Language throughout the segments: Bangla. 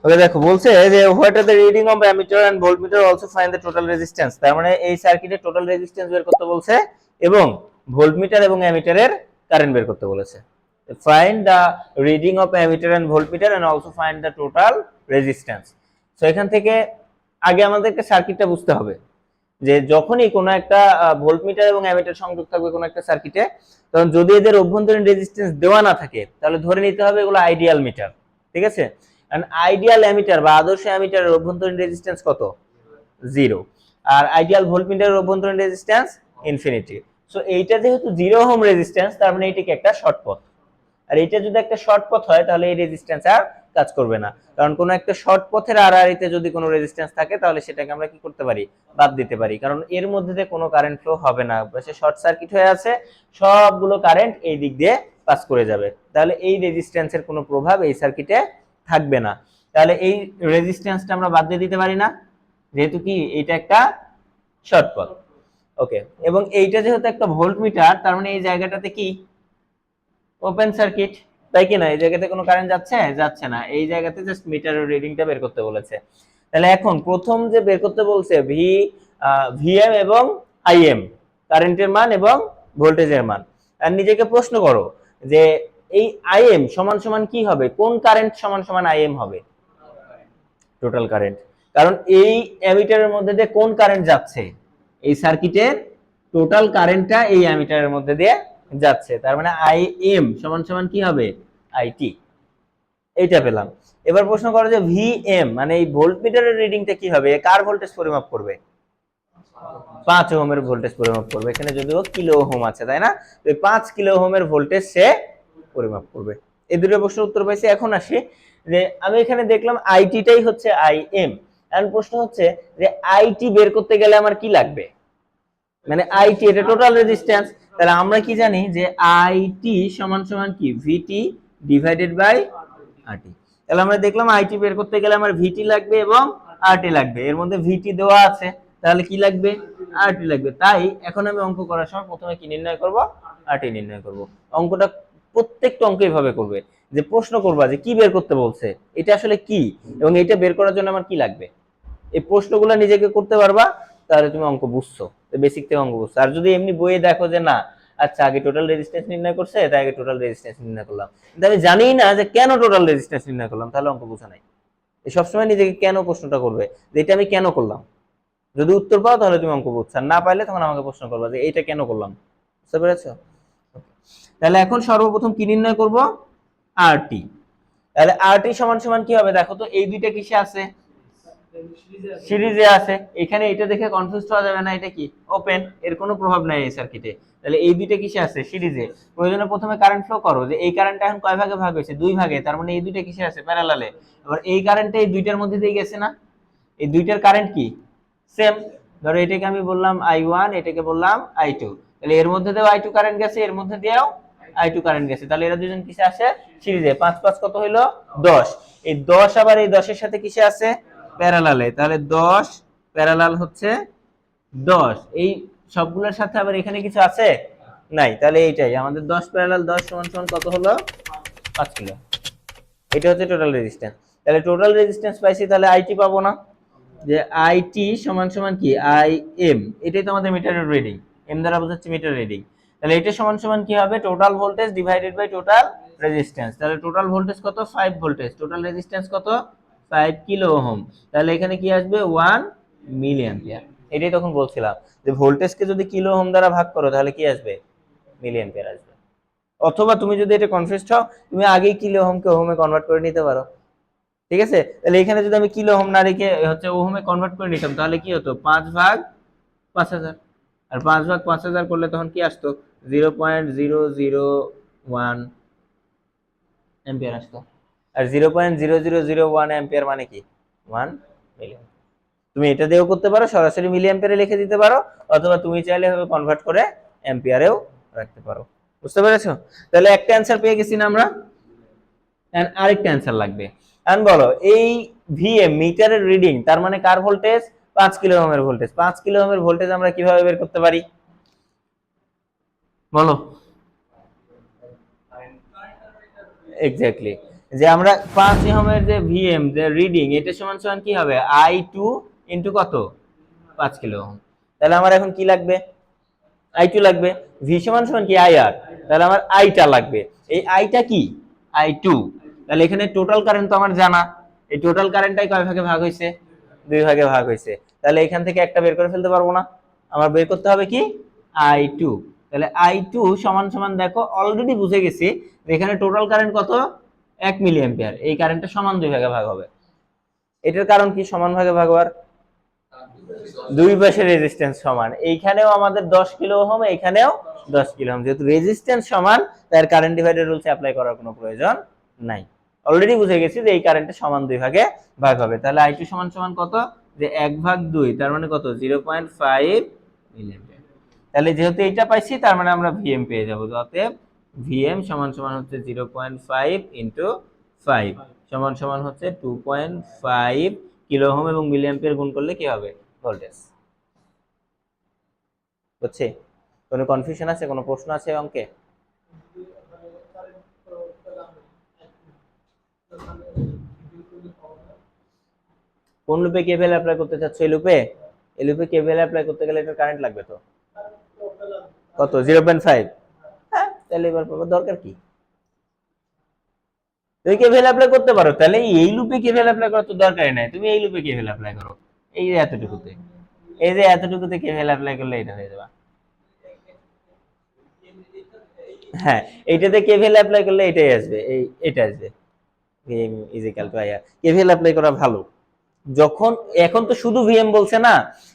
ওকে দেখো বলছে যে what are the reading of ammeter and voltmeter also find the total resistance. তার মানে এই সার্কিটের টোটাল রেজিস্ট্যান্স বের করতে বলছে এবং ভোল্টমিটার এবং অ্যামিটারের কারেন্ট বের করতে বলেছে। Find the reading of ammeter and voltmeter and also find the total resistance. So এখান থেকে আগে আমাদেরকে সার্কিটটা বুঝতে হবে যে যখনই কোনো একটা ভোল্টমিটার এবং অ্যামিটার সংযোগ থাকবে কোনো একটা সার্কিটে, তখন যদি এদের অভ্যন্তরীণ রেজিস্ট্যান্স দেওয়া না থাকে তাহলে ধরে নিতে হবে এগুলো আইডিয়াল মিটার। ঠিক আছে, এন্ড আইডিয়াল অ্যামিটার বা আদর্শ অ্যামিটারের অভ্যন্তরীণ রেজিস্ট্যান্স কত? 0। আর আইডিয়াল ভোল্টমিটারের অভ্যন্তরীণ রেজিস্ট্যান্স ইনফিনিটি। সো এইটা যেহেতু 0 ওহম রেজিস্ট্যান্স, তার মানে এটাকে একটা শর্ট পথ। আর এটা যদি একটা শর্ট পথ হয় তাহলে এই রেজিস্ট্যান্স আর কাজ করবে না, কারণ কোনো একটা শর্ট পথের আড়াআড়িতে যদি কোনো রেজিস্ট্যান্স থাকে তাহলে সেটাকে আমরা কি করতে পারি? বাদ দিতে পারি, কারণ এর মধ্যে দিয়ে কোনো কারেন্ট ফ্লো হবে না, সে শর্ট সার্কিট হয়ে আছে, সবগুলো কারেন্ট এই দিক দিয়ে পাস করে যাবে, তাহলে এই রেজিস্ট্যান্সের কোনো প্রভাব এই সার্কিটে থাকবে না। তাহলে এই রেজিস্ট্যান্সটা আমরা বাদ দিয়ে দিতে পারি না, যেহেতু কি এটা একটা শর্ট পথ। ওকে, এবং এইটা যেহেতু একটা ভোল্টমিটার, তার মানে এই জায়গাটাতে কি ওপেন সার্কিট, তাই কি না? এই জায়গাতে কোনো কারেন্ট যাচ্ছে না, এই জায়গাতে জাস্ট মিটারের রিডিংটা বের করতে বলেছে। তাহলে এখন প্রথম যে বের করতে বলছে ভিএম এবং আইএম, কারেন্টের মান এবং ভোল্টেজের মান। আর নিজেকে প্রশ্ন করো যে এই আইএম সমান সমান কি হবে, কোন কারেন্ট সমান সমান আইএম হবে? টোটাল কারেন্ট, কারণ এই অ্যামিটারের মধ্যে দিয়ে কোন কারেন্ট যাচ্ছে? এই সার্কিটের টোটাল কারেন্টটা এই অ্যামিটারের মধ্যে দিয়ে যাচ্ছে, তার মানে আই এম সমান সমান কি হবে? আইটি। এইটা পেলাম। এবার প্রশ্ন করো যে ভিএম মানে এই ভোল্টমিটারের রিডিংটা কি হবে? কার ভোল্টেজ পরিমাপ করবে? 5 ওহমের ভোল্টেজ পরিমাপ করবে, এখানে যদিও কিলো ওহম আছে তাই না, তো 5 কিলো ওহমের ভোল্টেজ সে পরিমাপ করবে। এই দুটো প্রশ্নের উত্তর পাইছি। এখন আসি যে আমি এখানে দেখলাম আইটিটাই হচ্ছে আইএম। এখন প্রশ্ন হচ্ছে যে আইটি বের করতে গেলে আমার কি লাগবে? মানে আইটি এটা টোটাল রেজিস্ট্যান্স, তাহলে আমরা কি জানি যে আইটি সমান সমান কি? ভিটি ডিভাইডেড বাই আরটি। তাহলে আমরা দেখলাম আইটি বের করতে গেলে আমার ভিটি লাগবে এবং আরটি লাগবে, এর মধ্যে ভিটি দেওয়া আছে, তাহলে কি লাগবে? আরটি লাগবে। তাই এখন আমি অঙ্ক করার সময় প্রথমে কি নির্ণয় করব? আরটি নির্ণয় করব। অঙ্কটা প্রত্যেকটা অঙ্ক এইভাবে করবে যে প্রশ্ন করবা যে কি বের করতে বলছে, এটা আসলে কি, এবং এটা বের করার জন্য আমার কি লাগবে। এই প্রশ্নগুলো নিজেকে করতে পারবা, তাহলে তুমি অঙ্ক বুঝছো, বেসিক থেকে অঙ্ক বুঝছো। আর যদি এমনি বইয়ে দেখো যে না আচ্ছা আগে টোটাল রেজিস্ট্যান্স নির্ণয় করছে তাই আগে টোটাল রেজিস্ট্যান্স নির্ণয় করলাম, কিন্তু আমি জানি না যে কেন টোটাল রেজিস্ট্যান্স নির্ণয় করলাম, তাহলে অঙ্ক বোঝা নাই। এই সবসময় নিজেকে কেন প্রশ্নটা করবে যে এটা আমি কেন করলাম। যদি উত্তর পাও তাহলে তুমি অঙ্ক বুঝছো, আর না পাইলে তখন আমাকে প্রশ্ন করবা যে এইটা কেন করলাম। বুঝতে পেরেছো? তাহলে এখন সর্বপ্রথম কি নির্ণয় করব? আরটি। তাহলে আরটি সমান সমান কি হবে? দেখো তো এই দুইটা কিসে আছে? সিরিজে আছে। এখানে এটা দেখে কনফিউজ হওয়া যাবে না, এটা কি ওপেন, এর কোনো প্রভাব নাই এই সার্কিটে। তাহলে এই দুইটা কিসে আছে? সিরিজে। প্রয়োজনে প্রথমে কারেন্ট ফ্লো করো যে এই কারেন্টটা এখন কয় ভাগে ভাগ হয়েছে? 2 ভাগে, তার মানে এই দুইটা কিসে আছে? প্যারালালে। এবার এই কারেন্টটা এই দুইটার মধ্যে দিয়ে গেছে না, এই দুইটার কারেন্ট কি সেম। ধরো এটাকে আমি বললাম I1, এটাকে বললাম I2, তাহলে এর মধ্যে দিয়েও I2 কারেন্ট গেছে, এর মধ্যে দিয়েও I2 কারেন্ট গেছে, তাহলে এরা দুজন কিসে আছে? সিরিজে। 5 5 কত হইলো? 10। এই 10 আবার এই 10 এর সাথে কিসে আছে? প্যারালালে। তাহলে 10 প্যারালাল হচ্ছে 10, এই সবগুলোর সাথে আবার এখানে কিছু আছে নাই, তাহলে এইটাই আমাদের 10 প্যারালাল 10 সমান সমান কত হলো? 5 কিলো। এটা হচ্ছে টোটাল রেজিস্ট্যান্স। তাহলে টোটাল রেজিস্ট্যান্স পাইছি, তাহলে আইটি পাবো না, যে আইটি সমান সমান কি? আই এম, এটাই তো আমাদের মিটারের রিডিং, এম দ্বারা বোঝাচ্ছি মিটার রিডিং। তাহলে এটা সমান সমান কি হবে? Total voltage divided by total resistance. তাহলে টোটাল ভোল্টেজ কত? 5 ভোল্টেজ, টোটাল রেজিস্ট্যান্স কত? 5 কিলো ওহম। তাহলে এখানে কি আসবে? 1 মিলি অ্যাম্পিয়ার। এটাই তখন বলছিলাম যে ভোল্টেজকে যদি কিলো ওহম দ্বারা ভাগ করো তাহলে কি আসবে? মিলি অ্যাম্পিয়ার আসবে। অথবা তুমি যদি এটা কনফিউজড হও, তুমি আগেই কিলো ওহমকে ওহমে কনভার্ট করে নিতে পারো। ঠিক আছে, তাহলে এখানে যদি আমি কিলো ওহম না রেখে হচ্ছে ওহমে কনভার্ট করে নিতাম তাহলে কি হতো? 5 ভাগ 5000, আর 5 ভাগ 5000 করলে তখন কি আসতো? 0.0001 অ্যাম্পিয়ার আসতো। আর 0.0001 অ্যাম্পিয়ার মানে কি? 1 মিলি। তুমি এটা দিয়েও করতে পারো, সরাসরি মিলি অ্যাম্পিয়ারে লিখে দিতে পারো, অথবা তুমি চাইলে এভাবে কনভার্ট করে অ্যাম্পিয়ারেও রাখতে পারো। বুঝতে পেরেছো? তাহলে একটা অ্যানসার পেয়ে গেছি না আমরা, এন্ড আরেকটা অ্যানসার লাগবে। এন্ড বলো এই ভিএম মিটারের রিডিং, তার মানে কার ভোল্টেজ? 5 কিলো ওহমের ভোল্টেজ। 5 কিলো ওহমের ভোল্টেজ আমরা কিভাবে বের করতে পারি বলো? এক্স্যাক্টলি, যে আমরা 5 ওহমের যে ভিএম যে রিডিং এটা সমান সমান কি হবে I2 ইনটু কত 5 কিলো ওহম। তাহলে আমার এখন কি লাগবে I2 লাগবে, ভি সমান সমান কি IR, তাহলে আমার আইটা লাগবে। এই আইটা কি I2, তাহলে এখানে টোটাল কারেন্ট তো আমার জানা, এই টোটাল কারেন্টটাই কয় ভাগে ভাগ হইছে 2 ভাগে ভাগ হইছে। তাহলে এখান থেকে একটা বের করে ফেলতে পারবো না, আমার বের করতে হবে কি I2। তাহলে I2 সমান সমান দেখো অলরেডি বুঝে গেছি যে এখানে টোটাল কারেন্ট কত 1 মিলি অ্যাম্পিয়ার, এই কারেন্টটা সমান 2 ভাগে ভাগ হবে। এটার কারণ কি সমান ভাগে ভাগ হওয়ার, দুই পাশে রেজিস্ট্যান্স সমান, এইখানেও আমাদের 10 কিলো ওহম, এইখানেও 10 কিলো ওহম, যেহেতু রেজিস্ট্যান্স সমান তার কারেন্ট ডিভাইডার রুলস অ্যাপ্লাই করার কোনো প্রয়োজন নাই। অলরেডি বুঝে গেছি যে এই কারেন্টটা সমান 2 ভাগে ভাগ হবে। তাহলে I2 সমান সমান কত, যে 1/2, তার মানে কত 0.5 মিলি অ্যাম্পিয়ার। তাহলে যেহেতু এইটা পাইছি তার মানে আমরা ভিএম পেয়ে যাব। অতএব ভিএম সমান সমান হচ্ছে 0.5 ইনটু 5 সমান সমান হচ্ছে 2.5 কিলো ওহম, এবং মিলি অ্যাম্পিয়ার গুণ করলে কি হবে ভোল্টেজ। বুঝছি? কোনো কনফিউশন আছে, কোনো প্রশ্ন আছে অঙ্কে? কোন লুপে কেভিএল অ্যাপ্লাই করতে চাচ্ছ? এই লুপে, এই লুপে কেভিএল অ্যাপ্লাই করতে গেলে এটা কারেন্ট লাগবে তো কত 0.5। হ্যাঁ, তাহলে এবার দরকার কি, তুমি কেভিএল অ্যাপ্লাই করতে পারো, তাহলে এই লুপে কেভিএল অ্যাপ্লাই করার তো দরকারই নাই, তুমি এই লুপে কেভিএল অ্যাপ্লাই করো, এই যে এতটুকুতে, এই যে এতটুকুতে কেভিএল অ্যাপ্লাই করলে এটা হয়ে যাবে। হ্যাঁ, এইটাতে কেভিএল অ্যাপ্লাই করলে এটাই আসবে, এই এটা আসবে VM is equal to IR. KVL apply করা ভালো যখন, এখন তো শুধু ভিএম বলছে না,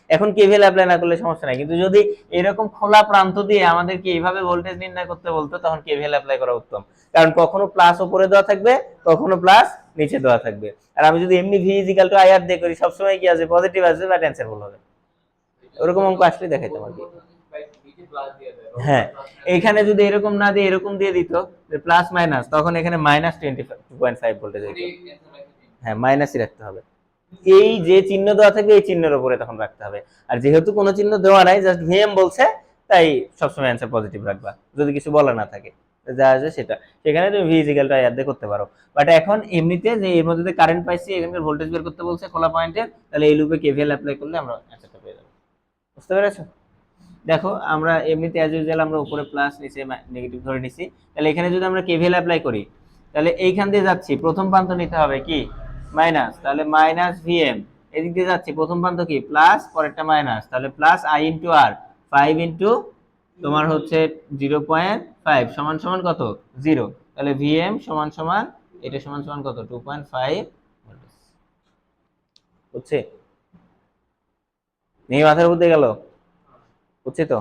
এখন কেভিএল অ্যাপ্লাই না করলে সমস্যা নাই, কিন্তু যদি এরকম খোলা প্রান্ত দিয়ে আমাদেরকে এইভাবে ভোল্টেজ নির্ণয় করতে বলতো তখন কেভিএল অ্যাপ্লাই করা উত্তম, কারণ কখনো প্লাস উপরে দেওয়া থাকবে, কখনো প্লাস নিচে দেওয়া থাকবে। আর আমি যদি এমনি V is equal to IR দিয়ে করি, সবসময় কি আসবে পজিটিভ আসবে বা অ্যান্সার ভুল হবে, ওরকম অঙ্ক আসলে দেখাইতাম আর কি। হ্যাঁ, এইখানে যদি এরকম না দিয়ে এরকম দিয়ে দিত যে প্লাস মাইনাস, তখন এখানে -22.5 ভোল্টেজ হইতো। হ্যাঁ, মাইনাসই রাখতে হবে, এই যে চিহ্ন দেওয়া থাকবে এই চিহ্নের উপরে তখন রাখতে হবে। আর যেহেতু কোনো চিহ্ন দেওয়া নাই, জাস্ট ভিএম বলছে, তাই সবসময় অ্যান্সার পজিটিভ রাখবা, যদি কিছু বলা না থাকে যা আছে সেটা, সেখানে তুমি ভি ইকুয়াল টু আইআর দিয়ে করতে পারো। বাট এখন এমনিতে যে এর মধ্যে কারেন্ট পাইছি, এখানকার ভোল্টেজ বের করতে বলছে খোলা পয়েন্টে, তাহলে এই লুপে কেভিএল অ্যাপ্লাই করলে আমরা অ্যান্সারটা পেয়ে যাবো। বুঝতে পেরেছো? দেখো আমরা এমনিতে অ্যাজ ইউজুয়াল আমরা উপরে প্লাস নিচে নেগেটিভ ধরে নিছি, তাহলে এখানে যদি আমরা কেভিএল অ্যাপ্লাই করি, তাহলে এইখান দিয়ে যাচ্ছি প্রথম প্রান্ত নিতে হবে কি মাইনাস, তাহলে মাইনাস ভিএম, এদিক দিয়ে যাচ্ছি প্রথম প্রান্ত কি প্লাস, পরেরটা মাইনাস, তাহলে plus I into R 5 into তোমার হচ্ছে 0.5 সমান সমান কত 0, তাহলে ভিএম সমান সমান এটা সমান সমান কত 2.5 ভোল্টেজ। বুঝছি? নেই মাথার মধ্যে গেল? বুঝছি তো?